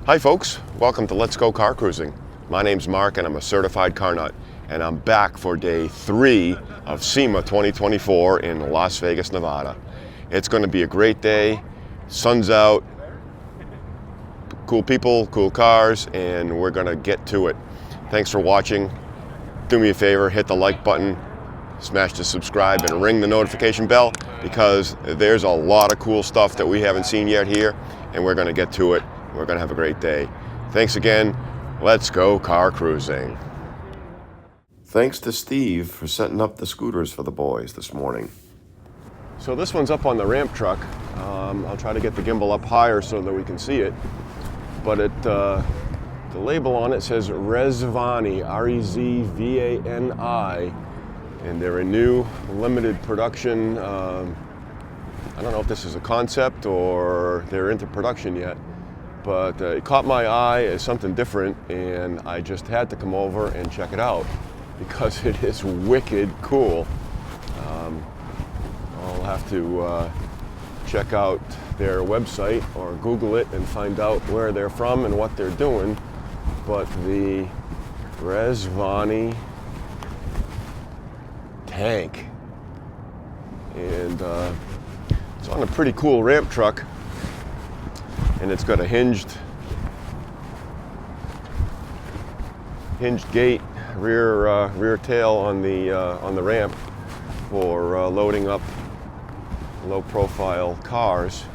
Hi folks, welcome to Let's Go Car Cruising. My name's Mark and I'm a certified car nut, and I'm back for day 3 of SEMA 2024 in Las Vegas, Nevada. It's going to be a great day, sun's out, cool people, cool cars, and we're going to get to it. Thanks for watching. Do me a favor, hit the like button, smash the subscribe, and ring the notification bell, because there's a lot of cool stuff that we haven't seen yet here, and we're going to get to it. We're going to have a great day. Thanks again. Let's go car cruising. Thanks to Steve for setting up the scooters for the boys this morning. So this one's up on the ramp truck. I'll try to get the gimbal up higher so that we can see it. But the label on it says Rezvani, R-E-Z-V-A-N-I, and they're a new limited production. I don't know if this is a concept or they're into production yet. But it caught my eye as something different, and I just had to come over and check it out because it is wicked cool. I'll have to check out their website or Google it and find out where they're from and what they're doing. But the Rezvani tank, and it's on a pretty cool ramp truck. And it's got a hinged gate, rear tail on the ramp for loading up low-profile cars.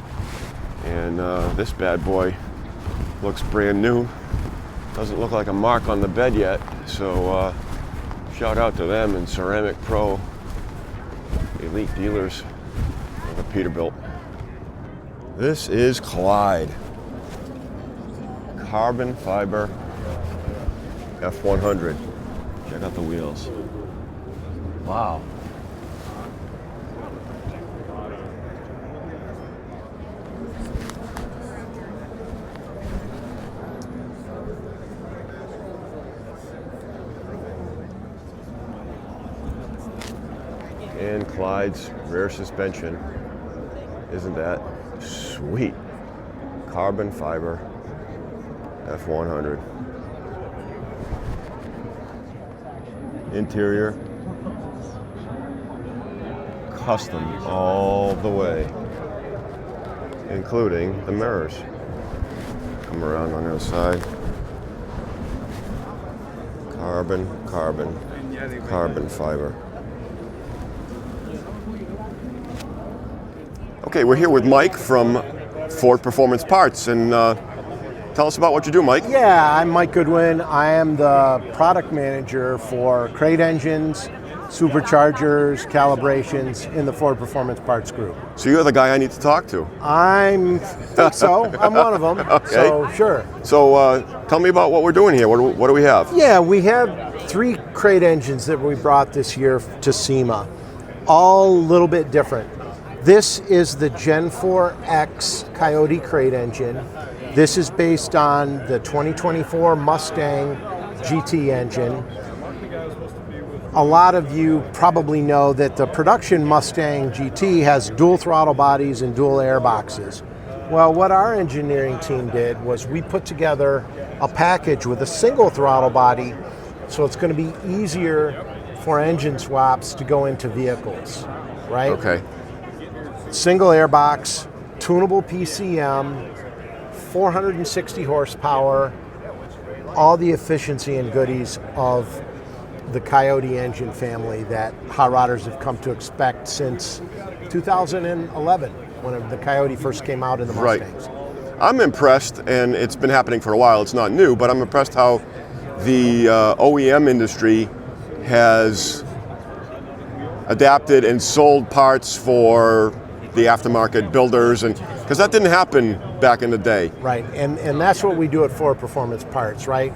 And this bad boy looks brand new. Doesn't look like a mark on the bed yet. So shout out to them and Ceramic Pro, elite dealers of the Peterbilt. This is Clyde. Carbon fiber F100. Check out the wheels. Wow. And Clyde's rear suspension. Isn't that sweet? Carbon fiber F100. Interior custom all the way, including the mirrors. Come around on the other side. Carbon fiber. Okay, we're here with Mike from Ford Performance Parts, and tell us about what you do, Mike. Yeah, I'm Mike Goodwin. I am the product manager for crate engines, superchargers, calibrations in the Ford Performance Parts Group. So you're the guy I need to talk to. I think so. I'm one of them. Okay. So, sure. So tell me about what we're doing here. What do we have? Yeah, we have 3 crate engines that we brought this year to SEMA, all a little bit different. This is the Gen 4X Coyote crate engine. This is based on the 2024 Mustang GT engine. A lot of you probably know that the production Mustang GT has dual throttle bodies and dual air boxes. Well, what our engineering team did was we put together a package with a single throttle body, so it's going to be easier for engine swaps to go into vehicles, right? Okay. Single airbox, tunable PCM, 460 horsepower, all the efficiency and goodies of the Coyote engine family that hot rodders have come to expect since 2011, when the Coyote first came out in the Mustangs. Right. I'm impressed, and it's been happening for a while. It's not new, but I'm impressed how the OEM industry has adapted and sold parts for the aftermarket builders, and because that didn't happen back in the day. Right, and that's what we do at Ford Performance Parts, right?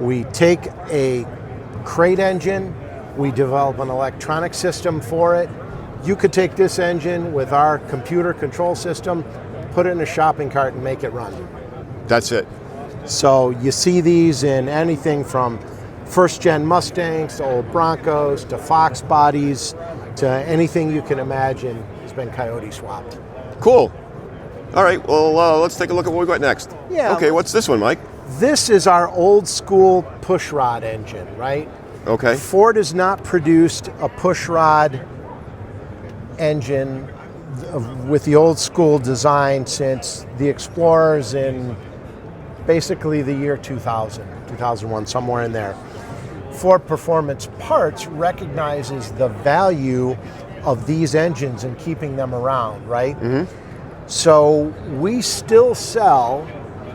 We take a crate engine, we develop an electronic system for it. You could take this engine with our computer control system, put it in a shopping cart and make it run. That's it. So you see these in anything from first-gen Mustangs to old Broncos to Fox bodies to anything you can imagine has been Coyote swapped. Cool. All right, well, let's take a look at what we got next. Yeah. Okay, what's this one, Mike? This is our old school pushrod engine, right? Okay. Ford has not produced a pushrod engine with the old school design since the Explorers in basically the year 2000, 2001, somewhere in there. Ford Performance Parts recognizes the value of these engines and keeping them around, right? So we still sell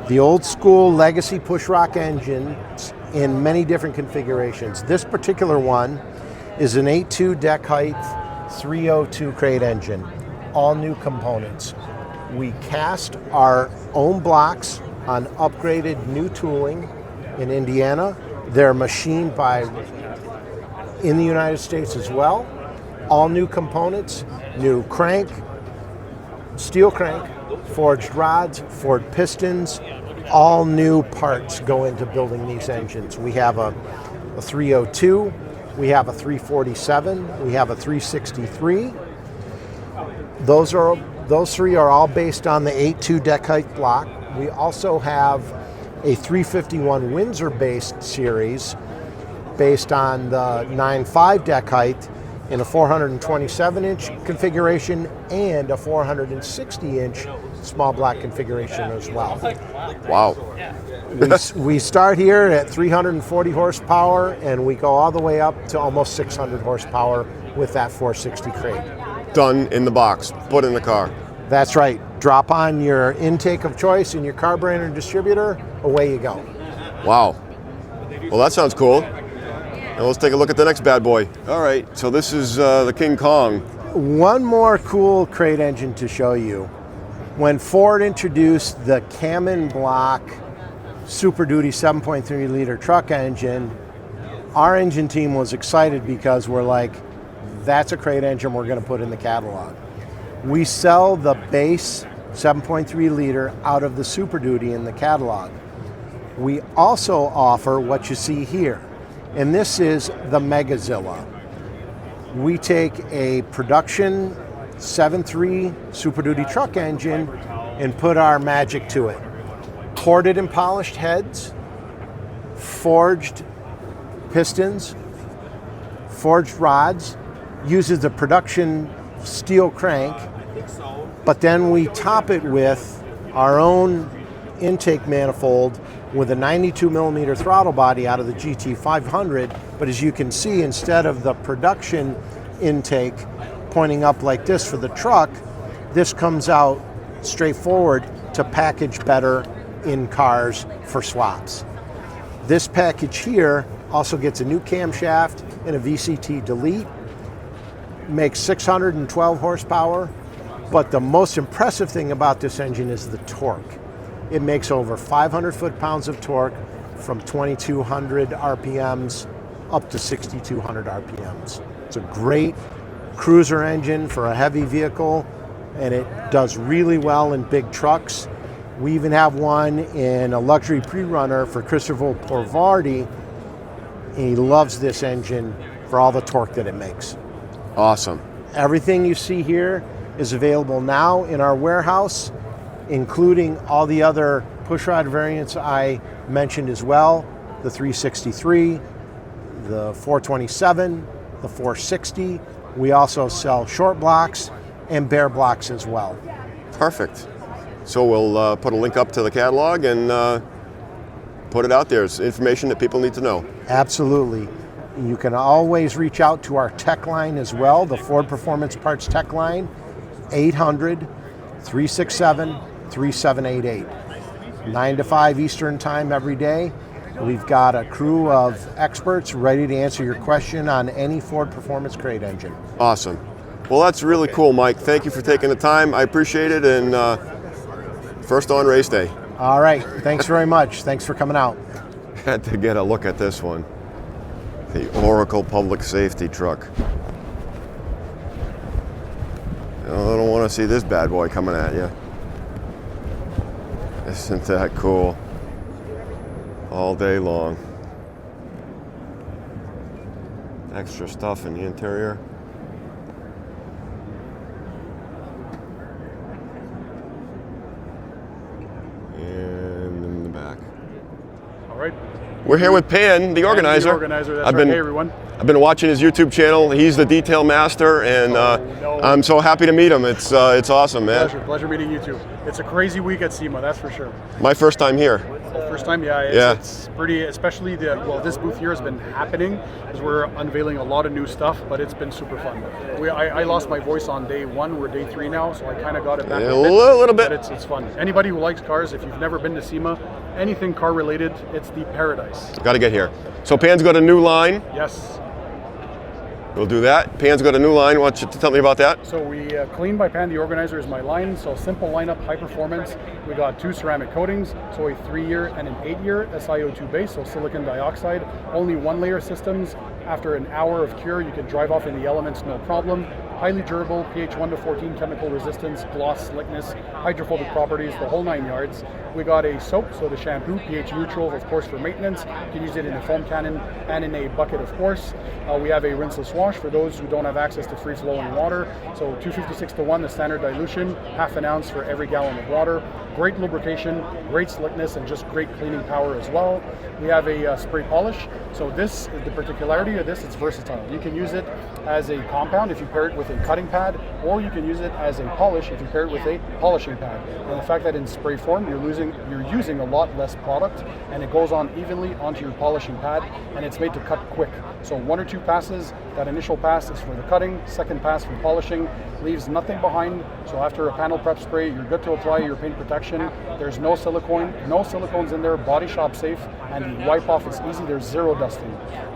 the old school legacy pushrod engines in many different configurations. This particular one is an 8.2 deck height, 302 crate engine, all new components. We cast our own blocks on upgraded new tooling in Indiana. They're machined in the United States as well. All new components, new crank, steel crank, forged rods, forged pistons, all new parts go into building these engines. We have a 302, we have a 347, we have a 363. Those three are all based on the 8.2 deck height block. We also have a 351 Windsor-based series based on the 9.5 deck height in a 427-inch configuration and a 460-inch small block configuration as well. Wow. We start here at 340 horsepower and we go all the way up to almost 600 horsepower with that 460 crate. Done in the box, put in the car. That's right. Drop on your intake of choice in your carburetor distributor, away you go. Wow. Well, that sounds cool. And let's take a look at the next bad boy. All right, so this is the King Kong. One more cool crate engine to show you. When Ford introduced the Cam block Super Duty 7.3 liter truck engine, our engine team was excited because we're like, that's a crate engine we're going to put in the catalog. We sell the base 7.3 liter out of the Super Duty in the catalog. We also offer what you see here, and this is the Megazilla. We take a production 7.3 Super Duty truck engine and put our magic to it. Corded and polished heads, forged pistons, forged rods, uses the production steel crank, but then we top it with our own intake manifold with a 92 millimeter throttle body out of the GT500. But as you can see, instead of the production intake pointing up like this for the truck, this comes out straightforward to package better in cars for swaps. This package here also gets a new camshaft and a VCT delete, makes 612 horsepower, but the most impressive thing about this engine is the torque. It makes over 500 foot-pounds of torque from 2,200 RPMs up to 6,200 RPMs. It's a great cruiser engine for a heavy vehicle, and it does really well in big trucks. We even have one in a luxury pre-runner for Christopher Porvardi, and he loves this engine for all the torque that it makes. Awesome. Everything you see here is available now in our warehouse, including all the other pushrod variants I mentioned as well, the 363, the 427, the 460. We also sell short blocks and bare blocks as well. Perfect. So we'll put a link up to the catalog and put it out there. It's information that people need to know. Absolutely. You can always reach out to our tech line as well, the Ford Performance Parts tech line, 800-367-3788. 9 to 5 Eastern time every day. We've got a crew of experts ready to answer your question on any Ford Performance crate engine. Awesome. Well, that's really cool, Mike. Thank you for taking the time. I appreciate it, and first on race day. All right. Thanks very much. Thanks for coming out. Had to get a look at this one. The Oracle Public Safety Truck. I don't want to see this bad boy coming at you. Isn't that cool? All day long. Extra stuff in the interior. right? We're here with Pan, the organizer. The organizer, that's right. Hey, everyone. I've been watching his YouTube channel. He's the detail master, and I'm so happy to meet him. It's awesome, man. Pleasure meeting you too. It's a crazy week at SEMA, that's for sure. My first time here. First time, yeah. It's pretty, especially this booth here has been happening because we're unveiling a lot of new stuff, but it's been super fun. I lost my voice on day 1. We're day 3 now, so I kind of got it back a little bit. But it's fun. Anybody who likes cars, if you've never been to SEMA, anything car related, it's the paradise. Got to get here. So Pan's got a new line. Yes. We'll do that. Pan's got a new line. Why don't you tell me about that? So we Clean by Pan, the organizer, is my line. So simple lineup, high performance. We got 2 ceramic coatings, so a 3-year and an 8-year SiO2 base, so silicon dioxide. Only 1-layer systems. After an hour of cure, you can drive off in the elements, no problem. Highly durable, pH 1 to 14 chemical resistance, gloss, slickness, hydrophobic properties, the whole 9 yards. We got a soap, so the shampoo, pH neutral, of course, for maintenance. You can use it in a foam cannon and in a bucket, of course. We have a rinseless wash for those who don't have access to free-flowing water. So 256 to 1, the standard dilution, half an ounce for every gallon of water. Great lubrication, great slickness, and just great cleaning power as well. We have a spray polish. So this, the particularity of this, it's versatile. You can use it as a compound if you pair it with a cutting pad, or you can use it as a polish if you pair it with a polishing pad. And the fact that in spray form, you're using a lot less product, and it goes on evenly onto your polishing pad, and it's made to cut quick. So 1 or 2 passes, that initial pass is for the cutting, second pass for polishing, leaves nothing behind. So after a panel prep spray, you're good to apply your paint protection. There's no silicones in there, body shop safe, and the wipe off is easy. There's 0 dusting.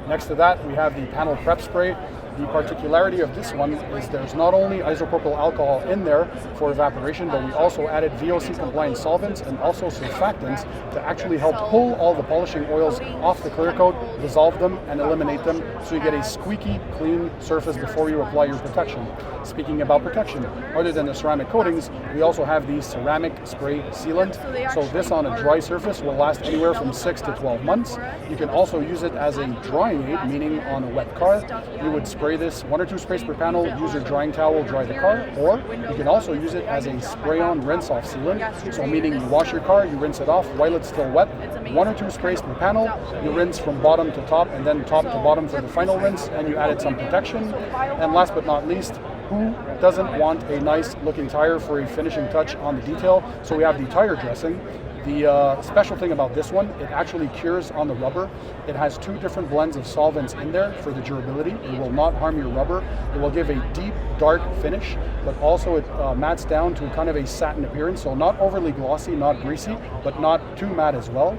Next to that, we have the panel prep spray. The particularity of this one is there's not only isopropyl alcohol in there for evaporation, but we also added VOC compliant solvents and also surfactants to actually help pull all the polishing oils off the clear coat, dissolve them, and eliminate them, so you get a squeaky clean surface before you apply your protection. Speaking about protection, other than the ceramic coatings, we also have the ceramic spray sealant. So this on a dry surface will last anywhere from 6 to 12 months. You can also use it as a drying aid, meaning on a wet car, you would spray this 1 or 2 sprays per panel, use your drying towel, dry the car, or you can also use it as a spray-on rinse-off sealant. So meaning you wash your car, you rinse it off while it's still wet, 1 or 2 sprays per panel, you rinse from bottom to top and then top to bottom for the final rinse, and you added some protection. And last but not least, who doesn't want a nice looking tire for a finishing touch on the detail? So we have the tire dressing. The special thing about this one, it actually cures on the rubber. It has 2 different blends of solvents in there for the durability. It will not harm your rubber. It will give a deep, dark finish, but also it mattes down to kind of a satin appearance. So not overly glossy, not greasy, but not too matte as well.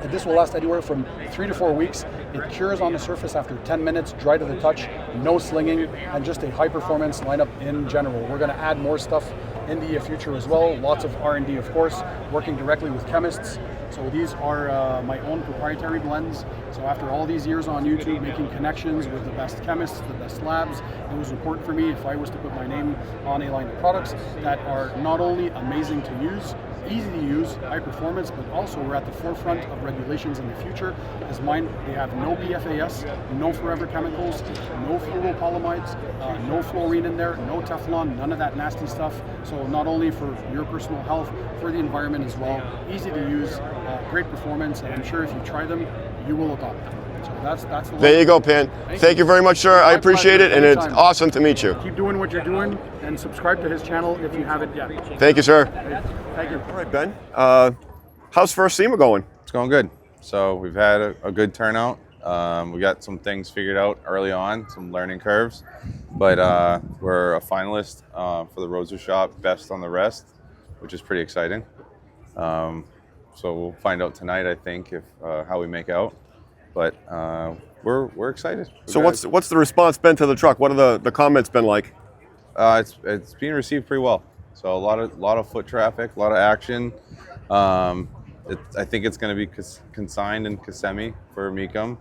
And this will last anywhere from 3 to 4 weeks. It cures on the surface after 10 minutes, dry to the touch, no slinging, and just a high performance lineup in general. We're going to add more stuff in the future as well. Lots of R&D, of course, working directly with chemists. So these are my own proprietary blends. So after all these years on YouTube, making connections with the best chemists, the best labs, it was important for me if I was to put my name on a line of products that are not only amazing to use, easy to use, high performance, but also we're at the forefront of regulations in the future. As mine, they have no PFAS, no forever chemicals, no fluoropolyamides, no fluorine in there, no Teflon, none of that nasty stuff. So not only for your personal health, for the environment as well, easy to use, great performance, and I'm sure if you try them, you will adopt them. So that's the there you go, Pan. Thank you very much, sir. I appreciate it, and it's awesome to meet you. Keep doing what you're doing, and subscribe to his channel if you haven't yet. Thank you, sir. Thank you. All right, Ben. How's first SEMA going? It's going good. So we've had a good turnout. We got some things figured out early on, some learning curves, but we're a finalist for the Roadster Shop Best on the Rest, which is pretty exciting. So we'll find out tonight, I think, if how we make out. But we're excited. So what's the response been to the truck? What are the comments been like? It's being received pretty well. So a lot of foot traffic, a lot of action. I think it's going to be consigned in Kissimmee for Mecum.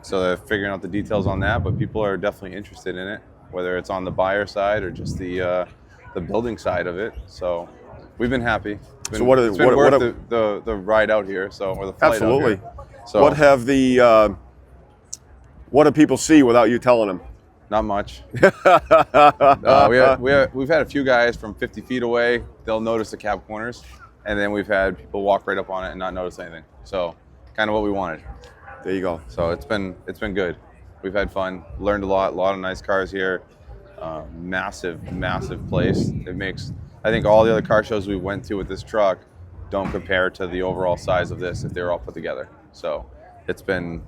So they're figuring out the details on that, but people are definitely interested in it, whether it's on the buyer side or just the building side of it. So we've been happy. It's been worth the ride out here, or the flight absolutely. out here. So what do people see without you telling them? Not much. We've had a few guys from 50 feet away. They'll notice the cab corners. and then we've had people walk right up on it and not notice anything. So kind of what we wanted. There you go. So it's been good. We've had fun, learned a lot of nice cars here. Massive place. It makes, I think all the other car shows we went to with this truck don't compare to the overall size of this if they were all put together. So it's been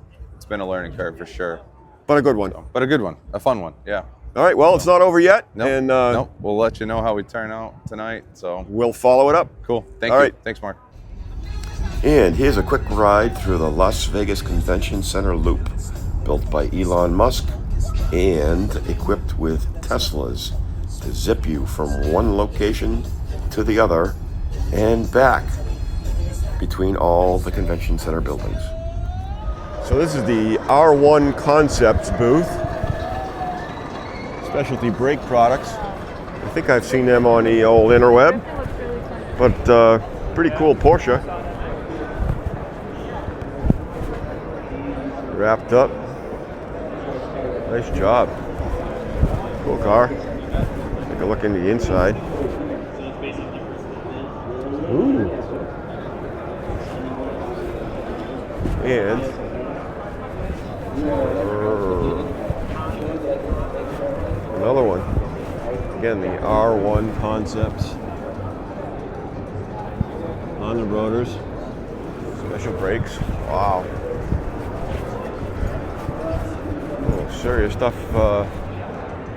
a learning curve for sure. But a good one. But a good one, a fun one, yeah. All right, well, it's not over yet. Nope. And nope. We'll let you know how we turn out tonight. So we'll follow it up. Cool. Thank All you. right. Thanks, Mark. And here's a quick ride through the Las Vegas Convention Center Loop, built by Elon Musk and equipped with Teslas to zip you from one location to the other and back between all the convention center buildings. So this is the R1 Concepts booth. Specialty brake products. I think I've seen them on the old interweb, but pretty cool Porsche. Wrapped up. Nice job. Cool car. Take a look in the inside. Ooh. And another one. Again, the R1 Concepts. On the rotors. Special brakes. Wow. Oh, serious stuff.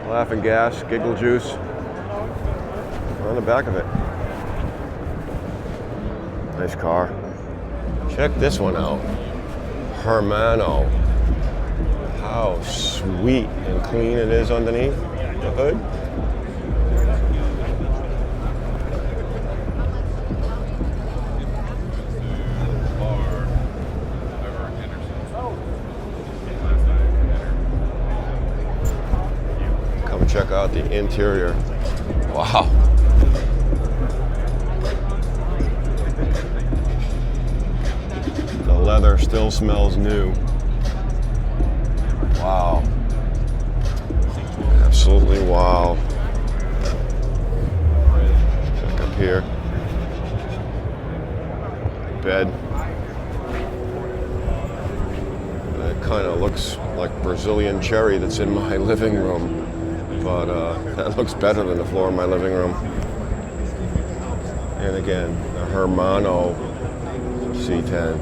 Laughing gas, giggle juice. On the back of it. Nice car. Check this one out. Hermano. How sweet and clean it is underneath the hood. Come check out the interior. Wow. The leather still smells new. Wow. Absolutely wow. Check up here. Bed. That kind of looks like Brazilian cherry that's in my living room. But that looks better than the floor of my living room. And again, the Hermano C10.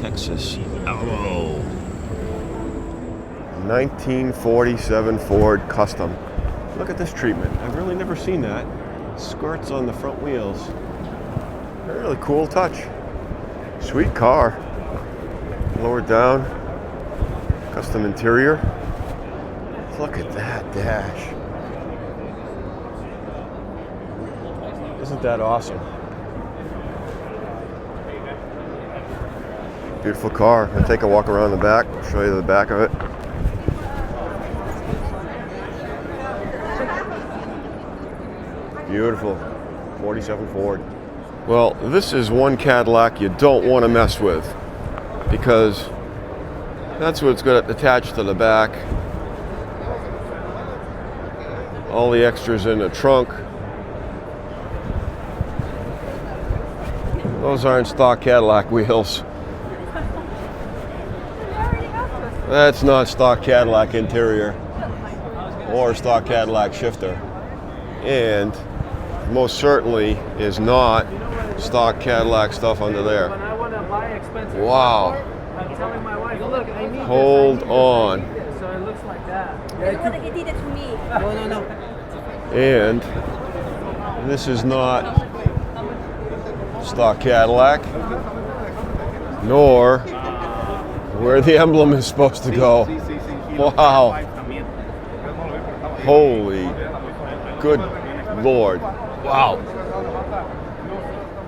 Texas Alamo. 1947 Ford Custom. Look at this treatment. I've really never seen that. Skirts on the front wheels. A really cool touch. Sweet car. Lowered down. Custom interior. Look at that dash. Isn't that awesome? Beautiful car. I'll take a walk around the back, show you the back of it. Beautiful. 47 Ford. Well, this is one Cadillac you don't want to mess with because that's what's got attached to the back. All the extras in the trunk. Those aren't stock Cadillac wheels. That's not stock Cadillac interior or stock Cadillac shifter. And most certainly is not stock Cadillac stuff under there. Wow. I'm telling my wife, look, I need Hold on. So it looks like that. You did it to me. No. And this is not stock Cadillac, nor where the emblem is supposed to go. Wow. Holy good Lord. Wow.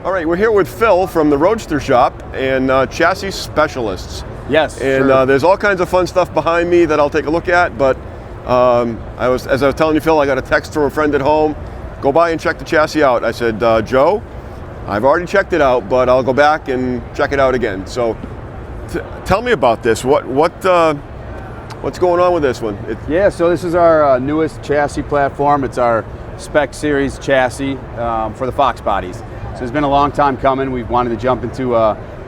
All right, we're here with Phil from the Roadster Shop and Chassis Specialists. Yes, And sure. there's all kinds of fun stuff behind me that I'll take a look at, but as I was telling you, Phil, I got a text from a friend at home. Go by and check the chassis out. I said, Joe, I've already checked it out, but I'll go back and check it out again. So tell me about this. What's going on with this one? Yeah, so this is our newest chassis platform. It's our Spec Series chassis for the Fox bodies. So it's been a long time coming. We've wanted to jump into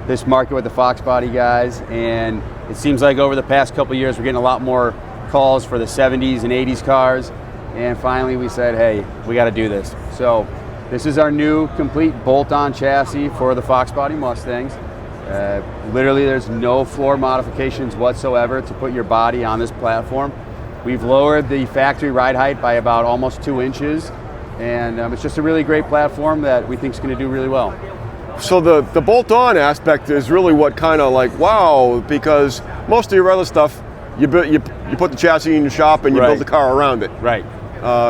this market with the Fox Body guys, and it seems like over the past couple of years we're getting a lot more calls for the 70s and 80s cars, and finally we said, hey, we got to do this. So this is our new complete bolt-on chassis for the Fox Body Mustangs. Literally there's no floor modifications whatsoever to put your body on this platform. We've lowered the factory ride height by about almost 2 inches, and it's just a really great platform that we think is going to do really well. So the bolt-on aspect is really what kind of like, wow, because most of your other stuff, you put the chassis in your shop and you build the car around it. Right.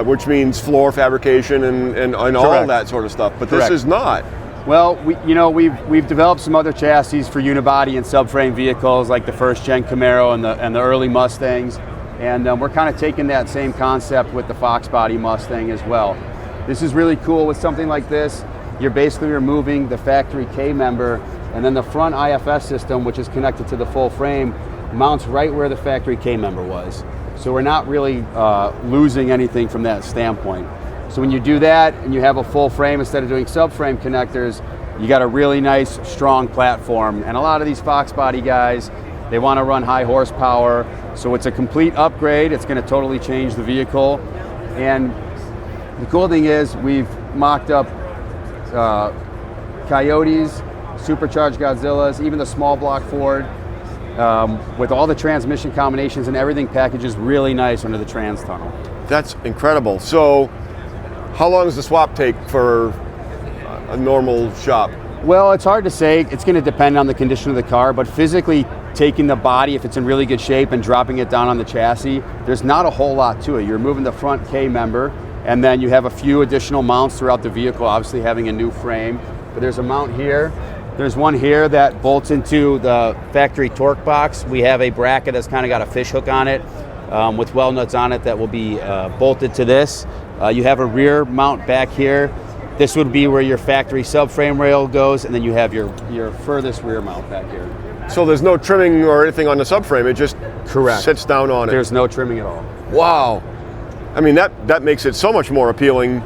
Which means floor fabrication and all that sort of stuff. But this is not. Well, we've developed some other chassis for unibody and subframe vehicles like the first gen Camaro and the early Mustangs, and we're kind of taking that same concept with the Fox Body Mustang as well. This is really cool with something like this. You're basically removing the factory K member, and then the front IFS system, which is connected to the full frame, mounts right where the factory K member was. So we're not really losing anything from that standpoint. So when you do that and you have a full frame instead of doing subframe connectors, you got a really nice, strong platform. And a lot of these Fox Body guys, they want to run high horsepower. So it's a complete upgrade. It's going to totally change the vehicle. And the cool thing is we've mocked up Coyotes, supercharged Godzillas, even the small block Ford, with all the transmission combinations and everything packages really nice under the trans tunnel. That's incredible. So how long does the swap take for a normal shop? Well, it's hard to say. It's going to depend on the condition of the car, but physically taking the body, if it's in really good shape, and dropping it down on the chassis, there's not a whole lot to it. You're removing the front K member, and then you have a few additional mounts throughout the vehicle, obviously having a new frame. But there's a mount here. There's one here that bolts into the factory torque box. We have a bracket that's kind of got a fish hook on it with weld nuts on it that will be bolted to this. You have a rear mount back here. This would be where your factory subframe rail goes, and then you have your furthest rear mount back here. So there's no trimming or anything on the subframe, it just sits down on it. There's no trimming at all. Wow. I mean, that makes it so much more appealing.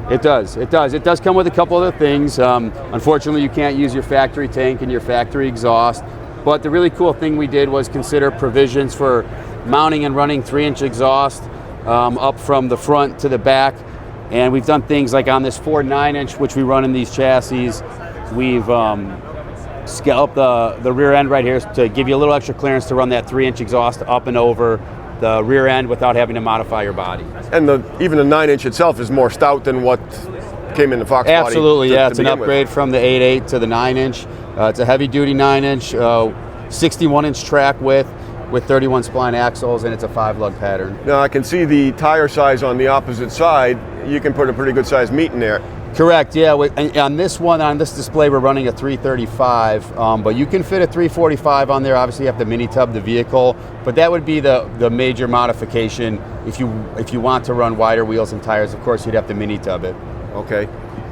It does. It does come with a couple other things. Unfortunately, you can't use your factory tank and your factory exhaust. But the really cool thing we did was consider provisions for mounting and running 3-inch exhaust up from the front to the back. And we've done things like on this Ford 9-inch, which we run in these chassis, we've scalloped the rear end right here to give you a little extra clearance to run that 3-inch exhaust up and over the rear end without having to modify your body. And even the 9-inch itself is more stout than what came in the Fox Body. Absolutely, yeah. It's an upgrade from the 8.8 to the 9-inch. It's a heavy-duty 9-inch, 61-inch track width with 31 spline axles, and it's a 5-lug pattern. Now I can see the tire size on the opposite side. You can put a pretty good sized meat in there. Correct, yeah. On this display, we're running a 335, but you can fit a 345 on there. Obviously, you have to mini tub the vehicle, but that would be the major modification. If you want to run wider wheels and tires, of course, you'd have to mini tub it. Okay.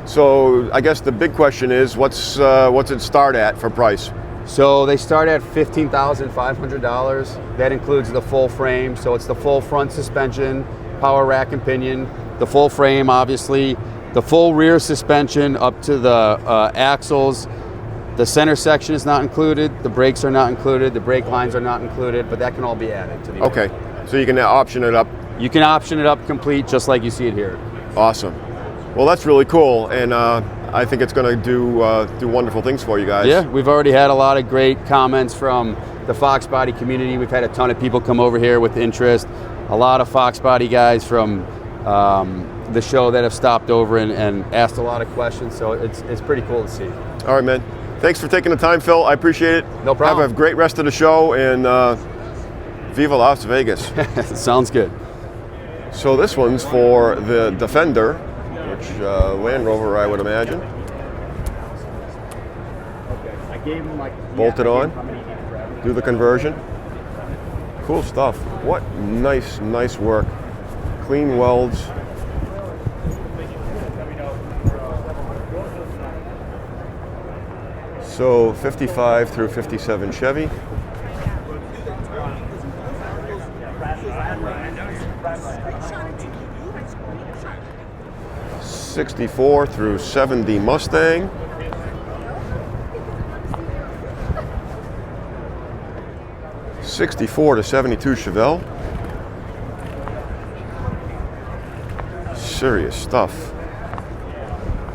So I guess the big question is, what's it start at for price? So they start at $15,500. That includes the full frame. So it's the full front suspension, power rack and pinion, the full frame, obviously, the full rear suspension up to the axles. The center section is not included. The brakes are not included. The brake lines are not included, but that can all be added to the Okay. So you can option it up. You can option it up complete, just like you see it here. Awesome. Well, that's really cool, and I think it's going to do wonderful things for you guys. Yeah, we've already had a lot of great comments from the Fox Body community. We've had a ton of people come over here with interest. A lot of Fox Body guys from the show that have stopped over and asked a lot of questions, so it's pretty cool to see. All right, man. Thanks for taking the time, Phil. I appreciate it. No problem. Have a great rest of the show, and Viva Las Vegas. Sounds good. So this one's for the Defender, which Land Rover, I would imagine. Bolted on. Do the conversion. Cool stuff. What nice work. Clean welds. So 55 through 57 Chevy. 64 through 70 Mustang. '64 to '72 Chevelle. Serious stuff.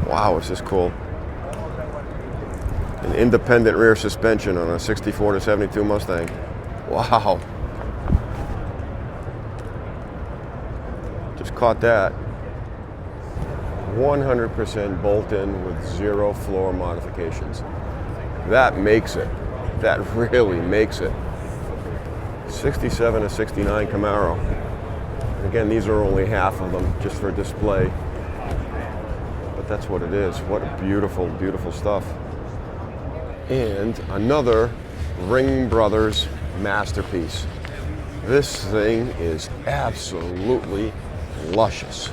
Wow, is this cool. An independent rear suspension on a '64 to '72 Mustang. Wow. Just caught that. 100% bolt-in with 0 floor modifications. That makes it. That really makes it. 67 to '69 Camaro. Again, these are only half of them just for display. But that's what it is. What beautiful, beautiful stuff. And another Ring Brothers masterpiece. This thing is absolutely luscious.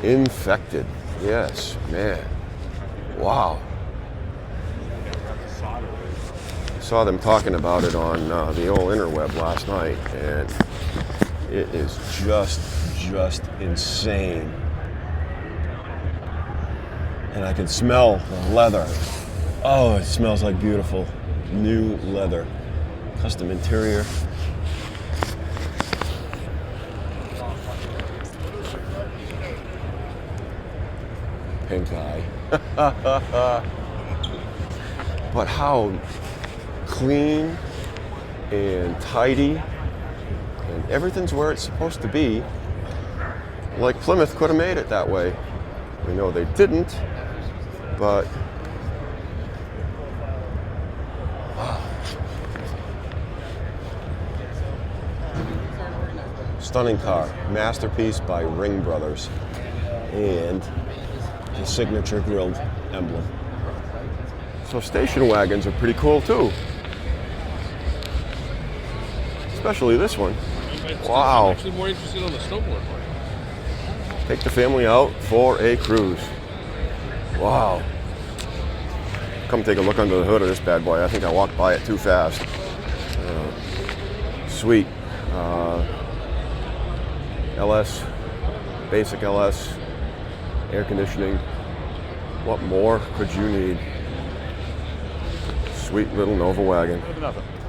Infected. Yes, man. Wow. I saw them talking about it on the old interweb last night, and it is just insane. And I can smell the leather. Oh, it smells like beautiful new leather. Custom interior. Pink eye. But how clean and tidy, and everything's where it's supposed to be. Like Plymouth could have made it that way. We know they didn't, but wow. Stunning car, masterpiece by Ring Brothers, and the signature grilled emblem. So station wagons are pretty cool too. Especially this one. Wow. I'm actually more interested on the snowboard part. Take the family out for a cruise. Wow. Come take a look under the hood of this bad boy. I think I walked by it too fast. Sweet. LS, basic LS, air conditioning. What more could you need? Sweet little Nova wagon.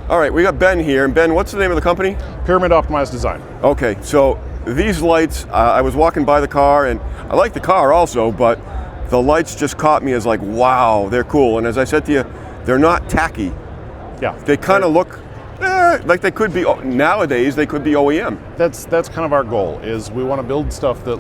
All right, we got Ben here. And Ben, what's the name of the company? Pyramid Optimized Design. Okay, so these lights, I was walking by the car, and I like the car also, but the lights just caught me as like, wow, they're cool. And as I said to you, they're not tacky. Yeah. They kind of look like they could be, nowadays, they could be OEM. That's kind of our goal, is we want to build stuff that,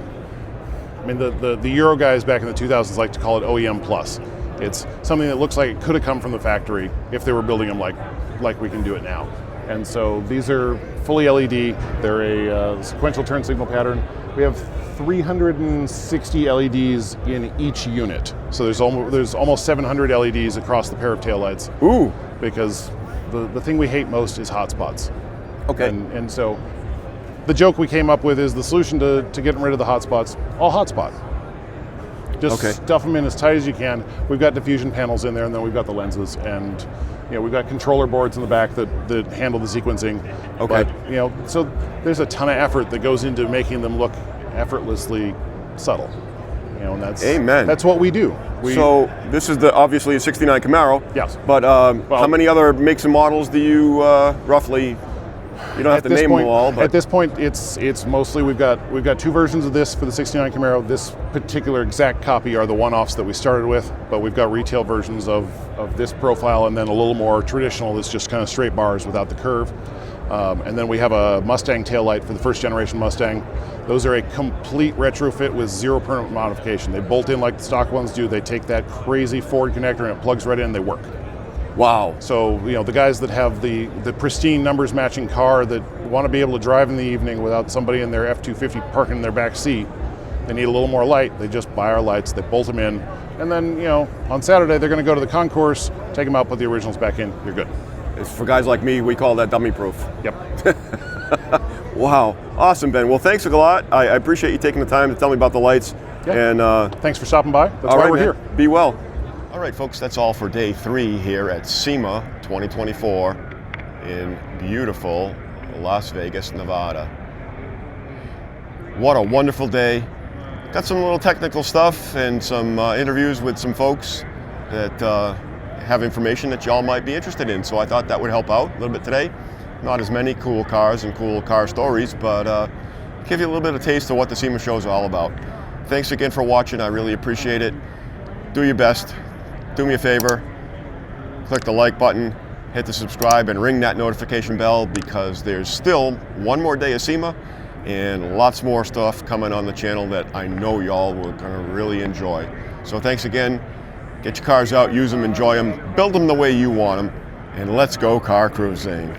I mean, the Euro guys back in the 2000s like to call it OEM plus. It's something that looks like it could have come from the factory if they were building them like we can do it now. And so these are fully LED. They're a sequential turn signal pattern. We have 360 LEDs in each unit. So there's almost 700 LEDs across the pair of taillights. Ooh. Because the thing we hate most is hotspots. Okay. And so the joke we came up with is the solution to getting rid of the hotspots, all hotspot. Just stuff them in as tight as you can. We've got diffusion panels in there, and then we've got the lenses, and we've got controller boards in the back that handle the sequencing. Okay. But, so there's a ton of effort that goes into making them look effortlessly subtle. And that's what we do. So this is obviously a '69 Camaro. Yes. But how many other makes and models do you roughly? You don't have to name them all. But at this point, it's mostly we've got two versions of this for the '69 Camaro. This particular exact copy are the one-offs that we started with, but we've got retail versions of this profile, and then a little more traditional that's just kind of straight bars without the curve. And then we have a Mustang taillight for the first generation Mustang. Those are a complete retrofit with 0 permanent modification. They bolt in like the stock ones do. They take that crazy Ford connector and it plugs right in, they work. Wow. So, the guys that have the pristine numbers matching car that want to be able to drive in the evening without somebody in their F-250 parking in their back seat, they need a little more light. They just buy our lights, they bolt them in, and then, on Saturday they're going to go to the concourse, take them out, put the originals back in, you're good. It's for guys like me, we call that dummy proof. Yep. Wow. Awesome, Ben. Well, thanks a lot. I appreciate you taking the time to tell me about the lights. Yeah. And thanks for stopping by. That's all why right, we're man. here. Be well. All right, folks, that's all for day 3 here at SEMA 2024 in beautiful Las Vegas, Nevada. what a wonderful day. Got some little technical stuff and some interviews with some folks that have information that y'all might be interested in. So I thought that would help out a little bit today. Not as many cool cars and cool car stories, but give you a little bit of taste of what the SEMA Show is all about. Thanks again for watching. I really appreciate it. Do your best. Do me a favor. Click the like button, hit the subscribe, and ring that notification bell because there's still one more day of SEMA and lots more stuff coming on the channel that I know y'all will gonna really enjoy. So thanks again. Get your cars out, use them, enjoy them, build them the way you want them, and let's go car cruising.